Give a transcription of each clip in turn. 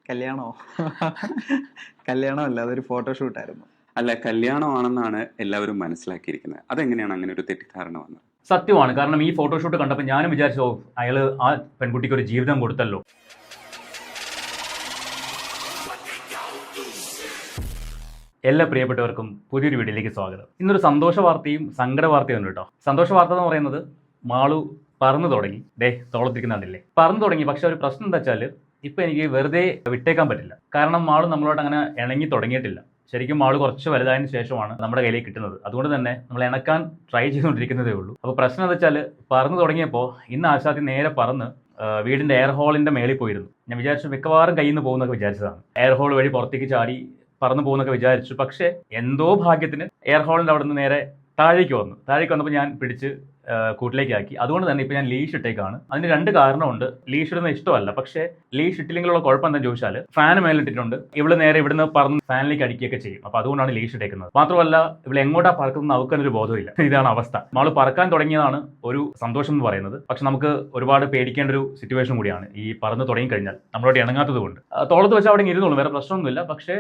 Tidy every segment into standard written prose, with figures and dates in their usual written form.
കല്യാണമോ? കല്യാണമല്ല, അതൊരു ഫോട്ടോഷൂട്ടായിരുന്നു. അല്ല, കല്യാണമാണെന്നാണ് എല്ലാവരും മനസ്സിലാക്കിയിരിക്കുന്നത്. അതെങ്ങനെയാണ് അങ്ങനെ ഒരു തെറ്റിദ്ധാരണ വന്നത്? സത്യമാണ്. കാരണം ഈ ഫോട്ടോഷൂട്ട് കണ്ടപ്പോൾ ഞാനും വിചാരിച്ചു, ഓ അയാൾ ആ പെൺകുട്ടിക്ക് ഒരു ജീവിതം കൊടുത്തല്ലോ. എല്ലാ പ്രിയപ്പെട്ടവർക്കും പുതിയൊരു വീഡിയോയിലേക്ക് സ്വാഗതം. ഇന്നൊരു സന്തോഷ വാർത്തയും സങ്കട വാർത്തയും ഉണ്ട് കേട്ടോ. സന്തോഷ വാർത്ത എന്ന് പറയുന്നത്, മാളു പറന്നു തുടങ്ങി. തോളത്തിരിക്കുന്നുണ്ടല്ലേ, പറന്നു തുടങ്ങി. പക്ഷെ ഒരു പ്രശ്നം എന്താ വെച്ചാൽ, ഇപ്പം എനിക്ക് വെറുതെ വിട്ടേക്കാൻ പറ്റില്ല. കാരണം മാളു നമ്മളോട് അങ്ങനെ ഇണങ്ങി തുടങ്ങിയിട്ടില്ല. ശരിക്കും മാള് കുറച്ച് വലുതായതിനു ശേഷമാണ് നമ്മുടെ കയ്യിലേക്ക് കിട്ടുന്നത്. അതുകൊണ്ട് തന്നെ നമ്മൾ ഇണക്കാൻ ട്രൈ ചെയ്തുകൊണ്ടിരിക്കുന്നതേ ഉള്ളൂ. അപ്പോൾ പ്രശ്നം എന്താ വെച്ചാൽ, പറന്ന് തുടങ്ങിയപ്പോൾ ഇന്ന് ആശാത്തി നേരെ പറന്ന് വീടിൻ്റെ എയർ ഹോളിൻ്റെ മേളിൽ പോയിരുന്നു. ഞാൻ വിചാരിച്ചു മിക്കവാറും കയ്യിൽ നിന്ന് പോകുന്നൊക്കെ വിചാരിച്ചതാണ്. എയർ ഹോൾ വഴി പുറത്തേക്ക് ചാടി പറന്നു പോകുന്നൊക്കെ വിചാരിച്ചു. പക്ഷേ എന്തോ ഭാഗ്യത്തിന് എയർ ഹോളിൻ്റെ അവിടെ നിന്ന് നേരെ താഴേക്ക് വന്നപ്പോൾ ഞാൻ പിടിച്ച് കൂട്ടിലേക്കാക്കി. അതുകൊണ്ട് തന്നെ ഇപ്പോൾ ഞാൻ ലീഷ് ഇട്ടേക്കാണ്. അതിന് രണ്ട് കാരണമുണ്ട്. ലീഷ് ഇടുന്ന ഇഷ്ടമല്ല, പക്ഷേ ലീഷ് ഇട്ടില്ലെങ്കിലുള്ള കുഴപ്പം എന്താണെന്ന് ചോദിച്ചാൽ, ഫാൻ മേലിട്ടിട്ടുണ്ട്. ഇവള് നേരെ ഇവിടുന്ന് പറന്ന് ഫാനിലേക്ക് അടിക്കുകയൊക്കെ ചെയ്യും. അപ്പോൾ അതുകൊണ്ടാണ് ലീഷ് ഇട്ടേക്കുന്നത്. മാത്രമല്ല ഇവിടെ എങ്ങോട്ടാ പറക്കുന്നത് അവൾക്കൊരു ബോധമില്ല. ഇതാണ് അവസ്ഥ. നമ്മൾ പറക്കാൻ തുടങ്ങിയതാണ് ഒരു സന്തോഷം എന്ന് പറയുന്നത്. പക്ഷെ നമുക്ക് ഒരുപാട് പേടിക്കേണ്ട ഒരു സിറ്റുവേഷൻ കൂടിയാണ് ഈ പറന്ന് തുടങ്ങിക്കഴിഞ്ഞാൽ, നമ്മളോട് ഇണങ്ങാത്തത് കൊണ്ട്. തോളത്ത് വെച്ചാൽ അവിടെ ഇരുന്നോളൂ, വേറെ പ്രശ്നമൊന്നുമില്ല. പക്ഷേ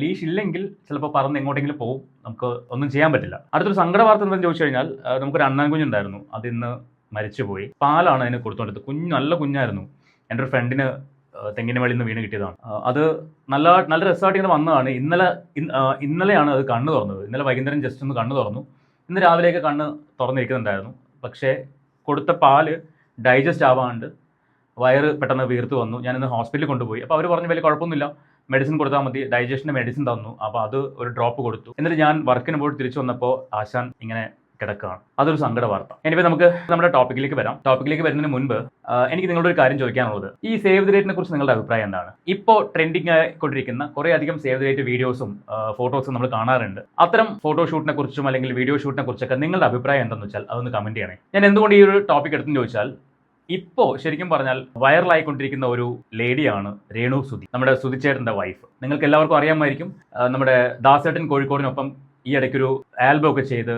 ലീഷ് ഇല്ലെങ്കിൽ ചിലപ്പോൾ പറന്ന് എങ്ങോട്ടെങ്കിലും പോകും, നമുക്ക് ഒന്നും ചെയ്യാൻ പറ്റില്ല. അടുത്തൊരു സങ്കട വാർത്ത എന്താണെന്ന് ചോദിച്ചു കഴിഞ്ഞാൽ, നമുക്കൊരു അണ്ണാൻ കുഞ്ഞുണ്ടായിരുന്നു. അത് ഇന്ന് മരിച്ചുപോയി. പാലാണ് അതിന് കൊടുത്തോണ്ടത്. നല്ല കുഞ്ഞായിരുന്നു. എൻ്റെ ഒരു ഫ്രണ്ടിന് തെങ്ങിന് വെളിയിൽ നിന്ന് വീണ് കിട്ടിയതാണ്. അത് നല്ല രസമായിട്ട് ഇങ്ങനെ വന്നതാണ്. ഇന്നലെയാണ് അത് കണ്ണ് തുറന്നത്. ഇന്നലെ വൈകുന്നേരം ജസ്റ്റ് ഒന്ന് കണ്ണ് തുറന്നു. ഇന്ന് രാവിലെയൊക്കെ കണ്ണ് തുറന്നിരിക്കുന്നുണ്ടായിരുന്നു. പക്ഷേ കൊടുത്ത പാല് ഡൈജസ്റ്റ് ആവാണ്ട് വയറ് പെട്ടെന്ന് വീർത്ത് വന്നു. ഞാനിന്ന് ഹോസ്പിറ്റലിൽ കൊണ്ടുപോയി. അപ്പോൾ അവർ പറഞ്ഞു വലിയ കുഴപ്പമൊന്നുമില്ല, മെഡിസിൻ കൊടുത്താൽ മതി. ഡൈജഷൻ്റെ മെഡിസിൻ തന്നു. അപ്പോൾ അത് ഒരു ഡ്രോപ്പ് കൊടുത്തു. എന്നിട്ട് ഞാൻ വർക്കിന് പോയിട്ട് തിരിച്ചു വന്നപ്പോൾ ആശാൻ ഇങ്ങനെ കിടക്കുകയാണ്. അതൊരു സങ്കട വാർത്ത. എനിവേ നമുക്ക് നമ്മുടെ ടോപ്പിക്കിലേക്ക് വരാം. ടോപ്പിക്കിലേക്ക് വരുന്നതിന് മുൻപ് എനിക്ക് നിങ്ങളോട് ഒരു കാര്യം ചോദിക്കാനുള്ളത്, ഈ സേവ് ദി ഡേറ്റിനെ കുറിച്ച് നിങ്ങളുടെ അഭിപ്രായം എന്താണ്? ഇപ്പോൾ ട്രെൻഡിങ് ആയിക്കൊണ്ടിരിക്കുന്ന കുറേ അധികം സേവ് ദി ഡേറ്റ് വീഡിയോസും ഫോട്ടോസും നമ്മൾ കാണാറുണ്ട്. അത്തരം ഫോട്ടോഷൂട്ടിനെ കുറിച്ചും അല്ലെങ്കിൽ വീഡിയോ ഷൂട്ടിനെ കുറിച്ചൊക്കെ നിങ്ങളുടെ അഭിപ്രായം എന്താണെന്ന് വെച്ചാൽ അതൊന്ന് കമന്റ് ചെയ്യണേ. ഞാൻ എന്തുകൊണ്ട് ഈ ഒരു ടോപ്പിക് എടുത്തെന്ന് ചോദിച്ചാൽ, ഇപ്പോൾ ശരിക്കും പറഞ്ഞാൽ വൈറലായിക്കൊണ്ടിരിക്കുന്ന ഒരു ലേഡിയാണ് രേണു സുധി, നമ്മുടെ സുധിച്ചേട്ടൻ്റെ വൈഫ്. നിങ്ങൾക്ക് എല്ലാവർക്കും അറിയാമായിരിക്കും. നമ്മുടെ ദാസേട്ടൻ കോഴിക്കോടിനൊപ്പം ഈ ഇടയ്ക്കൊരു ആൽബം ഒക്കെ ചെയ്ത്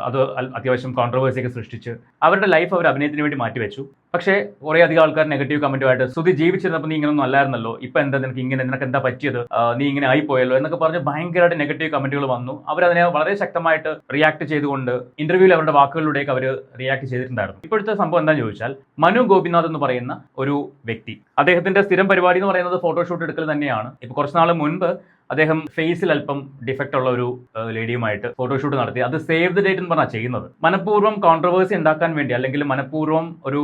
അത് അത്യാവശ്യം കോൺട്രവേഴ്സിയൊക്കെ സൃഷ്ടിച്ച് അവരുടെ ലൈഫ് അവർ അഭിനയത്തിന് വേണ്ടി മാറ്റിവെച്ചു. പക്ഷേ കുറേ അധികം ആൾക്കാർ നെഗറ്റീവ് കമന്റുമായിട്ട്, സുധി ജീവിച്ചിരുന്നപ്പോൾ നീ ഇങ്ങനെയൊന്നും അല്ലായിരുന്നല്ലോ, ഇപ്പം എന്താ നിനക്ക് എന്താ പറ്റിയത്, നീ ഇങ്ങനെ ആയിപ്പോയല്ലോ എന്നൊക്കെ പറഞ്ഞ് ഭയങ്കരമായിട്ട് നെഗറ്റീവ് കമന്റുകൾ വന്നു. അവരതിനെ വളരെ ശക്തമായിട്ട് റിയാക്ട് ചെയ്തുകൊണ്ട് ഇന്റർവ്യൂവിൽ അവരുടെ വാക്കുകളിലൂടെയൊക്കെ അവർ റിയാക്ട് ചെയ്തിട്ടുണ്ടായിരുന്നു. ഇപ്പോഴത്തെ സംഭവം എന്താണെന്ന് ചോദിച്ചാൽ, മനു ഗോപിനാഥ് എന്ന് പറയുന്ന ഒരു വ്യക്തി, അദ്ദേഹത്തിന്റെ സ്ഥിരം പരിപാടി എന്ന് പറയുന്നത് ഫോട്ടോഷൂട്ട് എടുക്കൽ തന്നെയാണ്. ഇപ്പോൾ കുറച്ച് നാൾ മുൻപ് അദ്ദേഹം ഫേസിൽ അല്പം ഡിഫക്റ്റ് ഉള്ള ഒരു ലേഡിയുമായിട്ട് ഫോട്ടോഷൂട്ട് നടത്തി. അത് സേവ് ദി ഡേറ്റ് എന്ന് പറഞ്ഞാൽ ചെയ്യുന്നത്. മനഃപൂർവ്വം കോൺട്രവേഴ്സി ഉണ്ടാക്കാൻ വേണ്ടി, അല്ലെങ്കിൽ മനഃപൂർവ്വം ഒരു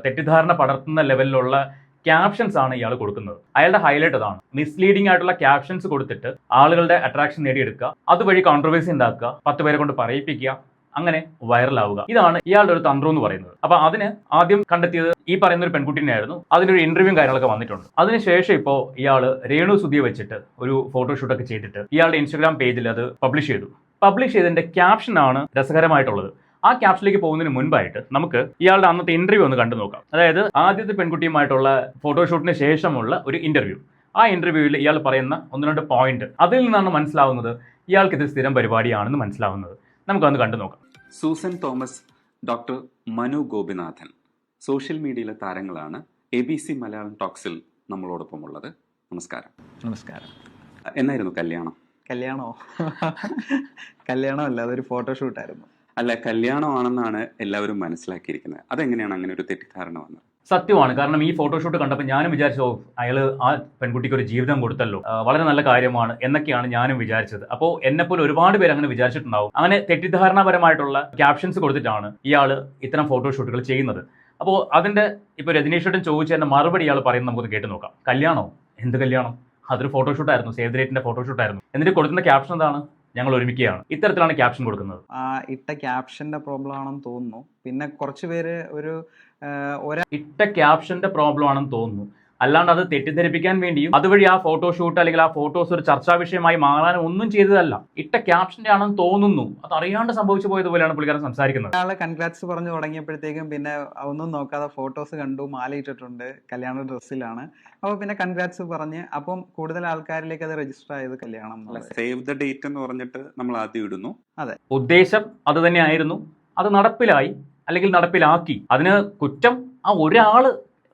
തെറ്റിദ്ധാരണ പടർത്തുന്ന ലെവലിലുള്ള ക്യാപ്ഷൻസ് ആണ് ഇയാൾ കൊടുക്കുന്നത്. അയാളുടെ ഹൈലൈറ്റ് അതാണ്. മിസ്ലീഡിംഗ് ആയിട്ടുള്ള ക്യാപ്ഷൻസ് കൊടുത്തിട്ട് ആളുകളുടെ അട്രാക്ഷൻ നേടിയെടുക്കുക, അതുവഴി കോൺട്രവേഴ്സി ഉണ്ടാക്കുക, 10 പേരെ കൊണ്ട് പറയിപ്പിക്കുക, അങ്ങനെ വൈറലാവുക. ഇതാണ് ഇയാളുടെ ഒരു തന്ത്രം എന്ന് പറയുന്നത്. അപ്പൊ അതിന് ആദ്യം കണ്ടെത്തിയത് ഈ പറയുന്ന ഒരു പെൺകുട്ടിനെയായിരുന്നു. അതിനൊരു ഇന്റർവ്യൂ കാര്യങ്ങളൊക്കെ വന്നിട്ടുണ്ട്. അതിനുശേഷം ഇപ്പോൾ ഇയാൾ രേണു സുധിയെ വെച്ചിട്ട് ഒരു ഫോട്ടോഷൂട്ടൊക്കെ ചെയ്തിട്ട് ഇയാളുടെ ഇൻസ്റ്റാഗ്രാം പേജിൽ അത് പബ്ലിഷ് ചെയ്തു. പബ്ലിഷ് ചെയ്തതിന്റെ ക്യാപ്ഷനാണ് രസകരമായിട്ടുള്ളത്. ആ ക്യാപ്ഷനിലേക്ക് പോകുന്നതിന് മുൻപായിട്ട് നമുക്ക് ഇയാളുടെ അന്നത്തെ ഇന്റർവ്യൂ ഒന്ന് കണ്ടു നോക്കാം. അതായത് ആദ്യത്തെ പെൺകുട്ടിയുമായിട്ടുള്ള ഫോട്ടോഷൂട്ടിന് ശേഷമുള്ള ഒരു ഇന്റർവ്യൂ. ആ ഇന്റർവ്യൂവിൽ ഇയാൾ പറയുന്ന 1-2 പോയിന്റ്, അതിൽ നിന്നാണ് മനസ്സിലാവുന്നത് ഇയാൾക്ക് ഇത് സ്ഥിരം പരിപാടിയാണെന്ന് മനസ്സിലാവുന്നത്. നമുക്കൊന്ന് കണ്ടു നോക്കാം. Susan Thomas, doctor Manu Gopinathan social മീഡിയയിലെ താരങ്ങളാണ് ABC മലയാളം ടോക്സിൽ നമ്മളോടൊപ്പം ഉള്ളത്. നമസ്കാരം. നമസ്കാരം. എന്നായിരുന്നു കല്യാണം? കല്യാണമോ? കല്യാണമല്ല, അതൊരു ഫോട്ടോഷൂട്ടായിരുന്നു. അല്ല, കല്യാണമാണെന്നാണ് എല്ലാവരും മനസ്സിലാക്കിയിരിക്കുന്നത്. അതെങ്ങനെയാണ് അങ്ങനെ ഒരു തെറ്റിദ്ധാരണ വന്നത്? സത്യമാണ്. കാരണം ഈ ഫോട്ടോഷൂട്ട് കണ്ടപ്പോൾ ഞാനും വിചാരിച്ചു, അയാൾ ആ പെൺകുട്ടിക്ക് ഒരു ജീവിതം കൊടുത്തല്ലോ, വളരെ നല്ല കാര്യമാണ് എന്നൊക്കെയാണ് ഞാനും വിചാരിച്ചത്. അപ്പോൾ എന്നെപ്പോലെ ഒരുപാട് പേര് അങ്ങനെ വിചാരിച്ചിട്ടുണ്ടാവും. അങ്ങനെ തെറ്റിദ്ധാരണപരമായിട്ടുള്ള ക്യാപ്ഷൻസ് കൊടുത്തിട്ടാണ് ഇയാൾ ഇത്തരം ഫോട്ടോഷൂട്ടുകൾ ചെയ്യുന്നത്. അപ്പോൾ അതിന്റെ ഇപ്പോൾ രജനീഷേട്ടൻ ചോദിച്ചതിന്റെ മറുപടി ഇയാൾ പറയുന്നത് നമുക്ക് കേട്ട് നോക്കാം. കല്യാണോ? എന്ത് കല്യാണം? അതൊരു ഫോട്ടോഷൂട്ടായിരുന്നു, സേവ് ദി ഡേറ്റിന്റെ ഫോട്ടോഷൂട്ടായിരുന്നു. എന്നിട്ട് കൊടുക്കുന്ന ക്യാപ്ഷൻ എന്താണ്? ഞങ്ങൾ ഒരുമിക്കുകയാണ്. ഇത്തരത്തിലാണ് ക്യാപ്ഷൻ കൊടുക്കുന്നത്. ഇട്ട ക്യാപ്ഷന്റെ പ്രോബ്ലം ആണെന്ന് തോന്നുന്നു. പിന്നെ കുറച്ച് പേര് ഇട്ട ക്യാപ്ഷന്റെ പ്രോബ്ലം ആണെന്ന് തോന്നുന്നു. അല്ലാണ്ട് അത് തെറ്റിദ്ധരിപ്പിക്കാൻ വേണ്ടിയും അതുവഴി ആ ഫോട്ടോഷൂട്ട് അല്ലെങ്കിൽ ആ ഫോട്ടോസ് ഒരു ചർച്ചാ വിഷയമായി മാറാനും ഒന്നും ചെയ്തതല്ല. ഇട്ട ക്യാപ്ഷന്റെ ആണെന്ന് തോന്നുന്നു. അത് അറിയാണ്ട് സംഭവിച്ചു പോയതുപോലെയാണ് പുള്ളിക്കാരൻ സംസാരിക്കുന്നത്. അയാളെ കൺഗ്രാറ്റ്സ് പറഞ്ഞു തുടങ്ങിയപ്പോഴത്തേക്കും പിന്നെ ഒന്നും നോക്കാതെ ഫോട്ടോസ് കണ്ടു, മാലയിട്ടിട്ടുണ്ട്, കല്യാണ ഡ്രസ്സിലാണ്. അപ്പോൾ പിന്നെ കൺഗ്രാറ്റ്സ് പറഞ്ഞ് അപ്പം കൂടുതൽ ആൾക്കാരിലേക്ക് അത് രജിസ്റ്റർ ആയത് കല്യാണം. സേവ് ദ ഡേറ്റ് എന്ന് പറഞ്ഞിട്ട് നമ്മൾ ആദ്യം ഇടുന്നു. അതെ, ഉദ്ദേശം അത് തന്നെയായിരുന്നു. അത് നടപ്പിലായി അല്ലെങ്കിൽ നടപ്പിലാക്കി. അതിന് കുറ്റം ആ ഒരാള്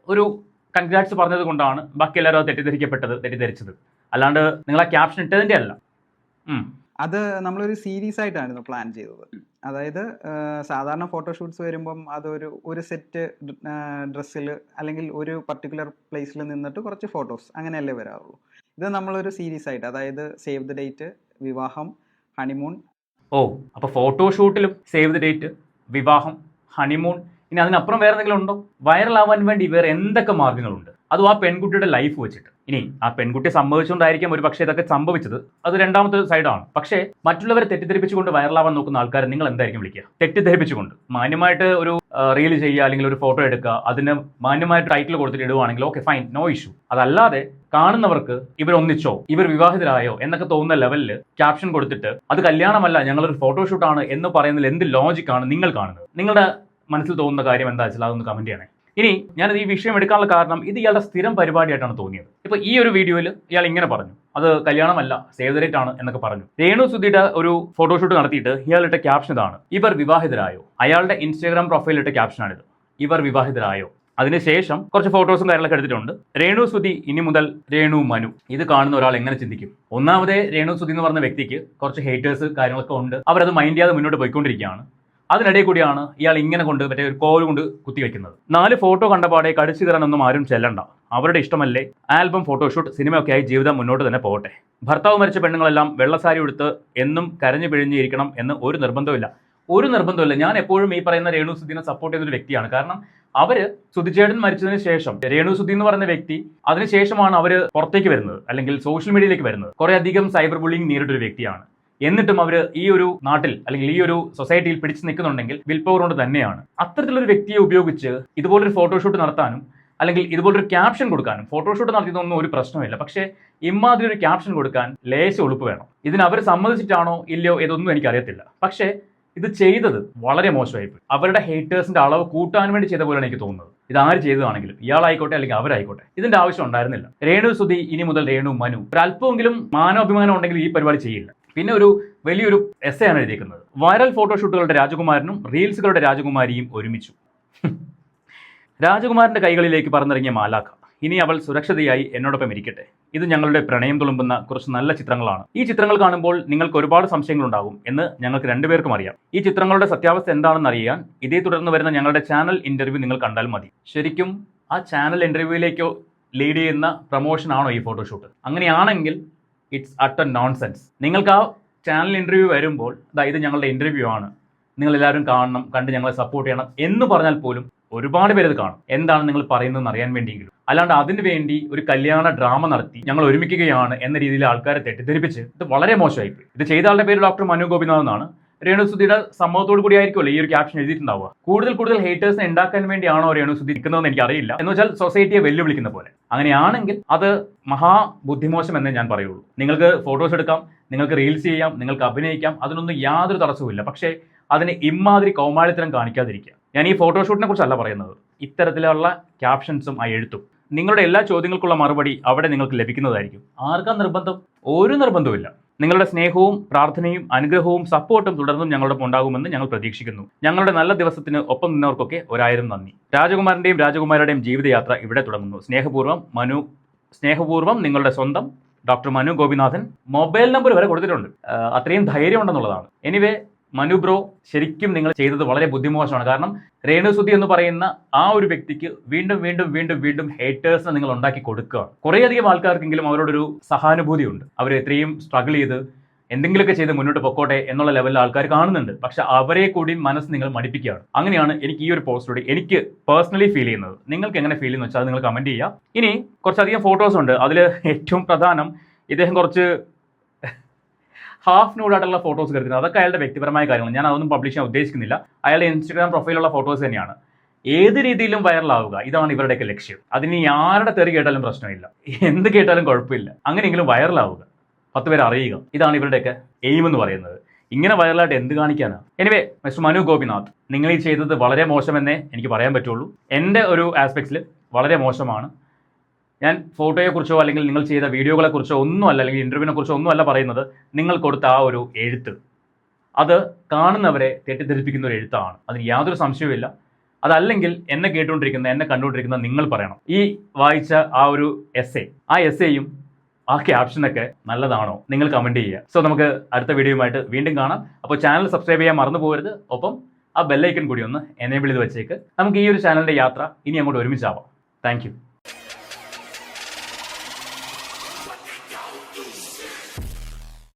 ഒരു കൺഗ്രാറ്റ്സ് പറഞ്ഞത് കൊണ്ടാണ് ബാക്കി എല്ലാവരും അത് തെറ്റിദ്ധരിച്ചത്. അല്ലാണ്ട് നിങ്ങൾ ആ ക്യാപ്ഷൻ ഇട്ടതിൻ്റെ അല്ല. അത് നമ്മളൊരു സീരീസ് ആയിട്ടായിരുന്നു പ്ലാൻ ചെയ്തത്. അതായത് സാധാരണ ഫോട്ടോഷൂട്ട്സ് വരുമ്പം ഒരു സെറ്റ് ഡ്രസ്സിൽ അല്ലെങ്കിൽ ഒരു പർട്ടിക്കുലർ പ്ലേസിൽ നിന്നിട്ട് കുറച്ച് ഫോട്ടോസ് അങ്ങനെയല്ലേ വരാറുള്ളൂ. ഇത് നമ്മളൊരു സീരീസ് ആയിട്ട്, അതായത് സേവ് ദ ഡേറ്റ്, വിവാഹം, ഹണിമൂൺ. അപ്പോൾ ഫോട്ടോഷൂട്ടിലും സേവ് ദ ഡേറ്റ്, വിവാഹം, ഹണിമൂൺ, ഇനി അതിനപ്പുറം വേറെ എന്തെങ്കിലും ഉണ്ടോ? വൈറലാവാൻ വേണ്ടി വേറെ എന്തൊക്കെ മാർഗങ്ങളുണ്ട്? അതും ആ പെൺകുട്ടിയുടെ ലൈഫ് വെച്ചിട്ട്. ഇനി ആ പെൺകുട്ടി സമ്മതിച്ചുകൊണ്ടായിരിക്കും ഒരു പക്ഷേ ഇതൊക്കെ സംഭവിച്ചത്, അത് രണ്ടാമത്തെ സൈഡാണ്. പക്ഷേ മറ്റുള്ളവരെ തെറ്റിദ്ധരിപ്പിച്ചുകൊണ്ട് വൈറലാവാൻ നോക്കുന്ന ആൾക്കാരെ നിങ്ങൾ എന്തായിരിക്കും വിളിക്കുക? തെറ്റിദ്ധരിപ്പിച്ചുകൊണ്ട്. മാന്യമായിട്ട് ഒരു റീൽ ചെയ്യുക അല്ലെങ്കിൽ ഒരു ഫോട്ടോ എടുക്കുക, അതിന് മാന്യമായിട്ട് ടൈറ്റിൽ കൊടുത്തിട്ട് ഇടുവാണെങ്കിൽ ഓക്കെ ഫൈൻ, നോ ഇഷ്യൂ. അതല്ലാതെ കാണുന്നവർക്ക് ഇവർ ഒന്നിച്ചോ, ഇവർ വിവാഹിതരായോ എന്നൊക്കെ തോന്നുന്ന ലെവലിൽ ക്യാപ്ഷൻ കൊടുത്തിട്ട് അത് കല്യാണമല്ല ഞങ്ങളൊരു ഫോട്ടോഷൂട്ടാണ് എന്ന് പറയുന്നതിൽ എന്ത് ലോജിക്കാണ് നിങ്ങൾ കാണുന്നത്? നിങ്ങളുടെ മനസ്സിൽ തോന്നുന്ന കാര്യം എന്താ വെച്ചാൽ അതൊന്ന് കമന്റ് ചെയ്യണേ. ഇനി ഞാനത് ഈ വിഷയം എടുക്കാനുള്ള കാരണം ഇത് ഇയാളുടെ സ്ഥിരം പരിപാടിയായിട്ടാണ് തോന്നിയത്. ഇപ്പോൾ ഈ ഒരു വീഡിയോയിൽ ഇയാൾ ഇങ്ങനെ പറഞ്ഞു, അത് കല്യാണമല്ല സേവ് ദ ഡേറ്റ് ആണ് എന്നൊക്കെ പറഞ്ഞു. രേണു സുധിയുടെ ഒരു ഫോട്ടോഷൂട്ട് നടത്തിയിട്ട് ഇയാളിട്ട ക്യാപ്ഷൻ ഇതാണ്, ഇവർ വിവാഹിതരായോ. അയാളുടെ ഇൻസ്റ്റാഗ്രാം പ്രൊഫൈലിട്ട ക്യാപ്ഷനാണിത്, ഇവർ വിവാഹിതരായോ. അതിനുശേഷം കുറച്ച് ഫോട്ടോസും കാര്യങ്ങളൊക്കെ എടുത്തിട്ടുണ്ട്. രേണു സുധി ഇനി മുതൽ രേണു മനു. ഇത് കാണുന്ന ഒരാൾ എങ്ങനെ ചിന്തിക്കും? ഒന്നാമതേ രേണു സുധി എന്ന് പറഞ്ഞ വ്യക്തിക്ക് കുറച്ച് ഹേറ്റേഴ്സ് കാര്യങ്ങളൊക്കെ ഉണ്ട്, അവരത് മൈൻഡ് ചെയ്യാതെ മുന്നോട്ട് പോയിക്കൊണ്ടിരിക്കുകയാണ്. അതിനിടയിൽ കൂടിയാണ് ഇയാൾ ഇങ്ങനെ കൊണ്ട് മറ്റേ ഒരു കോൽ കൊണ്ട് കുത്തിവെക്കുന്നത്. 4 ഫോട്ടോ കണ്ടപാടെ കടിച്ചു കയറാനൊന്നും ആരും ചെല്ലണ്ട, അവരുടെ ഇഷ്ടമല്ലേ. ആൽബം, ഫോട്ടോഷൂട്ട്, സിനിമയൊക്കെ ആയി ജീവിതം മുന്നോട്ട് തന്നെ പോകട്ടെ. ഭർത്താവ് മരിച്ച പെണ്ണുങ്ങളെല്ലാം വെള്ളസാരി ഉടുത്ത് എന്നും കരഞ്ഞു പിഴിഞ്ഞിരിക്കണം എന്ന് ഒരു നിർബന്ധമില്ല. ഞാൻ എപ്പോഴും ഈ പറയുന്ന രേണു സുധിനെ സപ്പോർട്ട് ചെയ്യുന്ന ഒരു വ്യക്തിയാണ്. കാരണം അവര് സുധിച്ചേട്ടൻ മരിച്ചതിന് ശേഷം രേണു സുധി എന്ന് പറയുന്ന വ്യക്തി അതിനുശേഷമാണ് അവര് പുറത്തേക്ക് വരുന്നത്, അല്ലെങ്കിൽ സോഷ്യൽ മീഡിയയിലേക്ക് വരുന്നത്. കുറെ അധികം സൈബർ ബുള്ളിങ് നേരിട്ടൊരു വ്യക്തിയാണ്. എന്നിട്ടും അവർ ഈ ഒരു നാട്ടിൽ അല്ലെങ്കിൽ ഈ ഒരു സൊസൈറ്റിയിൽ പിടിച്ചു നിൽക്കുന്നുണ്ടെങ്കിൽ വിൽ പവർ കൊണ്ട് തന്നെയാണ്. അത്തരത്തിലൊരു വ്യക്തിയെ ഉപയോഗിച്ച് ഇതുപോലൊരു ഫോട്ടോഷൂട്ട് നടത്താനും അല്ലെങ്കിൽ ഇതുപോലൊരു ക്യാപ്ഷൻ കൊടുക്കാനും, ഫോട്ടോഷൂട്ട് നടത്തിയതൊന്നും ഒരു പ്രശ്നമില്ല, പക്ഷേ ഇമാതിരി ഒരു ക്യാപ്ഷൻ കൊടുക്കാൻ ലേശം ഉളുപ്പ് വേണം. ഇതിന് അവർ സമ്മതിച്ചിട്ടാണോ ഇല്ലയോ ഇതൊന്നും എനിക്കറിയത്തില്ല. പക്ഷേ ഇത് ചെയ്തത് വളരെ മോശമായിപ്പോയി. അവരുടെ ഹേറ്റേഴ്സിന്റെ അളവ് കൂട്ടാൻ വേണ്ടി ചെയ്ത പോലെയാണ് എനിക്ക് തോന്നുന്നത്. ഇത് ആര് ചെയ്തതാണെങ്കിലും, ഇയാളായിക്കോട്ടെ അല്ലെങ്കിൽ അവരായിക്കോട്ടെ, ഇതിന്റെ ആവശ്യം ഉണ്ടായിരുന്നില്ല. രേണു സുധി ഇനി മുതൽ രേണു മനു. ഒരല്പമെങ്കിലും മാനാഭിമാനം ഉണ്ടെങ്കിൽ ഈ പരിപാടി ചെയ്യില്ല. പിന്നെ ഒരു വലിയൊരു എസ്സേ ആണ് എഴുതിയിരിക്കുന്നത്, വൈറൽ ഫോട്ടോഷൂട്ടുകളുടെ രാജകുമാരനും റീൽസുകളുടെ രാജകുമാരിയും ഒരുമിച്ചു. രാജകുമാരന്റെ കൈകളിലേക്ക് പറന്നിറങ്ങിയ മാലാഖ, ഇനി അവൾ സുരക്ഷിതയായി എന്നോടൊപ്പം ഇരിക്കട്ടെ. ഇത് ഞങ്ങളുടെ പ്രണയം തുളുമ്പുന്ന കുറച്ച് നല്ല ചിത്രങ്ങളാണ്. ഈ ചിത്രങ്ങൾ കാണുമ്പോൾ നിങ്ങൾക്ക് ഒരുപാട് സംശയങ്ങളുണ്ടാകും എന്ന് ഞങ്ങൾക്ക് രണ്ടുപേർക്കും അറിയാം. ഈ ചിത്രങ്ങളുടെ സത്യാവസ്ഥ എന്താണെന്ന് അറിയാൻ ഇതേ തുടർന്ന് വരുന്ന ഞങ്ങളുടെ ചാനൽ ഇന്റർവ്യൂ നിങ്ങൾ കണ്ടാൽ മതി. ശരിക്കും ആ ചാനൽ ഇന്റർവ്യൂവിലേക്കോ ലീഡ് ചെയ്യുന്ന പ്രൊമോഷൻ ആണോ ഈ ഫോട്ടോഷൂട്ട്? അങ്ങനെയാണെങ്കിൽ ഇറ്റ്സ് അട്ടർ നോൺസെൻസ്. നിങ്ങൾക്ക് ആ ചാനൽ ഇന്റർവ്യൂ വരുമ്പോൾ ഇത് ഞങ്ങളുടെ ഇന്റർവ്യൂ ആണ്, നിങ്ങൾ എല്ലാവരും കാണണം, കണ്ട് ഞങ്ങളെ സപ്പോർട്ട് ചെയ്യണം എന്ന് പറഞ്ഞാൽ പോലും ഒരുപാട് പേര് ഇത് കാണും. എന്താണ് നിങ്ങൾ പറയുന്നതെന്ന് അറിയാൻ വേണ്ടിയെങ്കിലും. അല്ലാണ്ട് അതിനു വേണ്ടി ഒരു കല്യാണ ഡ്രാമ നടത്തി ഞങ്ങൾ ഒരുമിക്കുകയാണ് എന്ന രീതിയിൽ ആൾക്കാരെ തെറ്റിദ്ധരിപ്പിച്ച് ഇത് വളരെ മോശമായിപ്പോയി. ഇത് ചെയ്ത ആളുടെ പേര് ഡോക്ടർ മനു ഗോപിനാഥ് എന്നാണ്. രേണു സുധിയുടെ സമ്മതത്തോടു കൂടി ആയിരിക്കുമല്ലോ ഈ ഒരു ക്യാപ്ഷൻ എഴുതിയിട്ടുണ്ടാവുക. കൂടുതൽ ഹേറ്റേഴ്സിനെ ഉണ്ടാക്കാൻ വേണ്ടിയാണോ രേണു സുധി ഇരിക്കുന്നതെന്ന് എനിക്കറിയില്ല. എന്ന് വെച്ചാൽ സൊസൈറ്റിയെ വെല്ലുവിളിക്കുന്ന പോലെ. അങ്ങനെയാണെങ്കിൽ അത് മഹാബുദ്ധിമോശം എന്നേ ഞാൻ പറയുള്ളൂ. നിങ്ങൾക്ക് ഫോട്ടോസ് എടുക്കാം, നിങ്ങൾക്ക് റീൽസ് ചെയ്യാം, നിങ്ങൾക്ക് അഭിനയിക്കാം, അതിനൊന്നും യാതൊരു തടസ്സവുമില്ല. പക്ഷേ അതിന് ഇമാതിരി കൗമാളിത്തരം കാണിക്കാതിരിക്കുക. ഞാൻ ഈ ഫോട്ടോഷൂട്ടിനെ കുറിച്ചല്ല പറയുന്നത്, ഇത്തരത്തിലുള്ള ക്യാപ്ഷൻസും ആ എഴുത്തും. നിങ്ങളുടെ എല്ലാ ചോദ്യങ്ങൾക്കുള്ള മറുപടി അവിടെ നിങ്ങൾക്ക് ലഭിക്കുന്നതായിരിക്കും. ആർക്കാ നിർബന്ധം? ഒരു നിർബന്ധവുമില്ല. നിങ്ങളുടെ സ്നേഹവും പ്രാർത്ഥനയും അനുഗ്രഹവും സപ്പോർട്ടും തുടർന്നും ഞങ്ങളോടൊപ്പം ഉണ്ടാകുമെന്ന് ഞങ്ങൾ പ്രതീക്ഷിക്കുന്നു. ഞങ്ങളുടെ നല്ല ദിവസത്തിന് ഒപ്പം നിന്നവർക്കൊക്കെ 1000 നന്ദി. രാജകുമാരന്റെയും രാജകുമാരുടെയും ജീവിതയാത്ര ഇവിടെ തുടങ്ങുന്നു. സ്നേഹപൂർവ്വം നിങ്ങളുടെ സ്വന്തം doctor Manu Gopinathan. Mobile number വരെ കൊടുത്തിട്ടുണ്ട്. അത്രയും ധൈര്യം ഉണ്ടെന്നുള്ളതാണ്. എനിവേ മനു ബ്രോ, ശരിക്കും നിങ്ങൾ ചെയ്തത് വളരെ ബുദ്ധിമോശമാണ്. കാരണം രേണു സുധി എന്ന് പറയുന്ന ആ ഒരു വ്യക്തിക്ക് വീണ്ടും ഹേറ്റേഴ്സിനെ നിങ്ങൾ ഉണ്ടാക്കി കൊടുക്കുകയാണ്. കുറേയധികം ആൾക്കാർക്കെങ്കിലും അവരോടൊരു സഹാനുഭൂതി ഉണ്ട്. അവർ എത്രയും സ്ട്രഗിൾ ചെയ്ത് എന്തെങ്കിലുമൊക്കെ ചെയ്ത് മുന്നോട്ട് പൊക്കോട്ടെ എന്നുള്ള ലെവലിൽ ആൾക്കാർ കാണുന്നുണ്ട്. പക്ഷെ അവരെ കൂടി മനസ്സ് നിങ്ങൾ മടിപ്പിക്കുകയാണ്. അങ്ങനെയാണ് എനിക്ക് ഈ ഒരു പോസ്റ്റിലൂടെ എനിക്ക് പേഴ്സണലി ഫീൽ ചെയ്യുന്നത്. നിങ്ങൾക്ക് എങ്ങനെ ഫീൽ ചെയ്യുന്നു വെച്ചാൽ നിങ്ങൾ കമന്റ് ചെയ്യുക. ഇനി കുറച്ചധികം ഫോട്ടോസ് ഉണ്ട്. അതിൽ ഏറ്റവും പ്രധാനം ഇദ്ദേഹം കുറച്ച് ഹാഫ് ന്യൂഡായിട്ടുള്ള ഫോട്ടോസ് കരുതുന്നത്. അതൊക്കെ അയാളുടെ വ്യക്തിപരമായ കാര്യങ്ങൾ, ഞാൻ അതൊന്നും പബ്ലിഷ് ചെയ്യാൻ ഉദ്ദേശിക്കുന്നില്ല. അയാളുടെ ഇൻസ്റ്റാഗ്രാം പ്രൊഫൈലുള്ള ഫോട്ടോസ് തന്നെയാണ്. ഏത് രീതിയിലും വൈറലാവുക, ഇതാണ് ഇവരുടെയൊക്കെ ലക്ഷ്യം. അതിന് ആരുടെ തെറി കേട്ടാലും പ്രശ്നമില്ല, എന്ത് കേട്ടാലും കുഴപ്പമില്ല, അങ്ങനെയെങ്കിലും വൈറലാവുക, 10 പേര് അറിയുക. ഇതാണ് ഇവരുടെയൊക്കെ എയിം എന്ന് പറയുന്നത്. ഇങ്ങനെ വൈറലായിട്ട് എന്ത് കാണിക്കാനാണ്? എനിവേ മിസ്റ്റർ മനു ഗോപിനാഥ്, നിങ്ങൾ ഈ ചെയ്തത് വളരെ മോശമെന്നേ എനിക്ക് പറയാൻ പറ്റുള്ളൂ. എൻ്റെ ഒരു ആസ്പെക്ട്സിൽ വളരെ മോശമാണ്. ഞാൻ ഫോട്ടോയെക്കുറിച്ചോ അല്ലെങ്കിൽ നിങ്ങൾ ചെയ്ത വീഡിയോകളെക്കുറിച്ചോ ഒന്നുമല്ല, അല്ലെങ്കിൽ ഇൻ്റർവ്യൂവിനെ കുറിച്ചോ ഒന്നുമല്ല പറയുന്നത്. നിങ്ങൾ കൊടുത്ത ആ ഒരു എഴുത്ത് അത് കാണുന്നവരെ തെറ്റിദ്ധരിപ്പിക്കുന്ന ഒരു എഴുത്താണ്. അതിന് യാതൊരു സംശയവുമില്ല. അതല്ലെങ്കിൽ എന്നെ കേട്ടുകൊണ്ടിരിക്കുന്ന എന്നെ കണ്ടുകൊണ്ടിരിക്കുന്ന നിങ്ങൾ പറയണം. ഈ വായിച്ച ആ ഒരു എസ്സേയും ആ ക്യാപ്ഷനൊക്കെ നല്ലതാണോ? നിങ്ങൾ കമന്റ് ചെയ്യുക. സോ നമുക്ക് അടുത്ത വീഡിയോയുമായിട്ട് വീണ്ടും കാണാം. അപ്പോൾ ചാനൽ സബ്സ്ക്രൈബ് ചെയ്യാൻ മറന്നു പോകരുത്. ഒപ്പം ആ ബെല്ലൈക്കൺ കൂടി ഒന്ന് എനേബിൾ ചെയ്ത് വെച്ചേക്ക്. നമുക്ക് ഈ ഒരു ചാനലിന്റെ യാത്ര ഇനി അങ്ങോട്ട് ഒരുമിച്ചാവാം. താങ്ക്